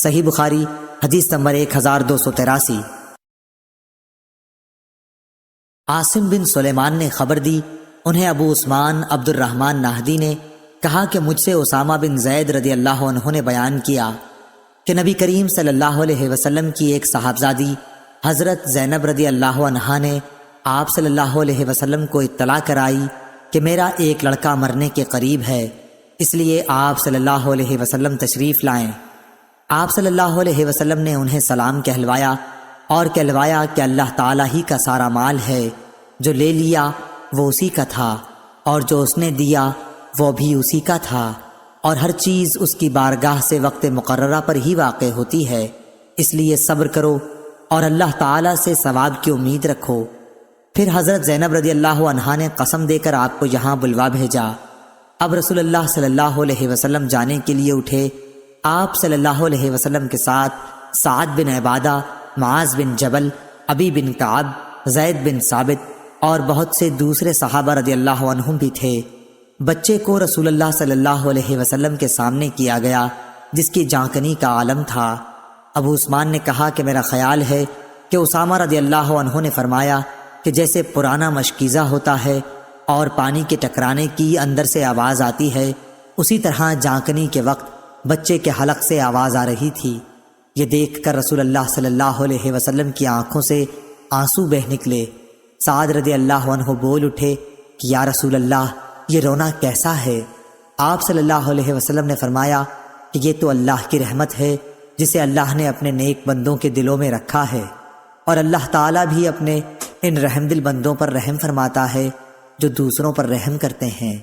صحیح بخاری حدیث نمبر 1283۔ عاصم بن سلیمان نے خبر دی، انہیں ابو عثمان عبد الرحمن نہدی نے کہا کہ مجھ سے اسامہ بن زید رضی اللہ عنہ نے بیان کیا کہ نبی کریم صلی اللہ علیہ وسلم کی ایک صاحبزادی حضرت زینب رضی اللہ عنہا نے آپ صلی اللہ علیہ وسلم کو اطلاع کرائی کہ میرا ایک لڑکا مرنے کے قریب ہے، اس لیے آپ صلی اللہ علیہ وسلم تشریف لائیں۔ آپ صلی اللہ علیہ وسلم نے انہیں سلام کہلوایا اور کہلوایا کہ اللہ تعالیٰ ہی کا سارا مال ہے، جو لے لیا وہ اسی کا تھا، اور جو اس نے دیا وہ بھی اسی کا تھا، اور ہر چیز اس کی بارگاہ سے وقت مقررہ پر ہی واقع ہوتی ہے، اس لیے صبر کرو اور اللہ تعالیٰ سے ثواب کی امید رکھو۔ پھر حضرت زینب رضی اللہ عنہا نے قسم دے کر آپ کو یہاں بلوا بھیجا۔ اب رسول اللہ صلی اللہ علیہ وسلم جانے کے لیے اٹھے۔ آپ صلی اللہ علیہ وسلم کے ساتھ سعد بن عبادہ، معاذ بن جبل، ابی بن کعب، زید بن ثابت اور بہت سے دوسرے صحابہ رضی اللہ عنہم بھی تھے۔ بچے کو رسول اللہ صلی اللہ علیہ وسلم کے سامنے کیا گیا، جس کی جانکنی کا عالم تھا۔ ابو عثمان نے کہا کہ میرا خیال ہے کہ اسامہ رضی اللہ عنہ نے فرمایا کہ جیسے پرانا مشکیزہ ہوتا ہے اور پانی کے ٹکرانے کی اندر سے آواز آتی ہے، اسی طرح جانکنی کے وقت بچے کے حلق سے آواز آ رہی تھی۔ یہ دیکھ کر رسول اللہ صلی اللہ علیہ وسلم کی آنکھوں سے آنسو بہہ نکلے۔ سعد رضی اللہ عنہ بول اٹھے کہ یا رسول اللہ، یہ رونا کیسا ہے؟ آپ صلی اللہ علیہ وسلم نے فرمایا کہ یہ تو اللہ کی رحمت ہے جسے اللہ نے اپنے نیک بندوں کے دلوں میں رکھا ہے، اور اللہ تعالیٰ بھی اپنے ان رحم دل بندوں پر رحم فرماتا ہے جو دوسروں پر رحم کرتے ہیں۔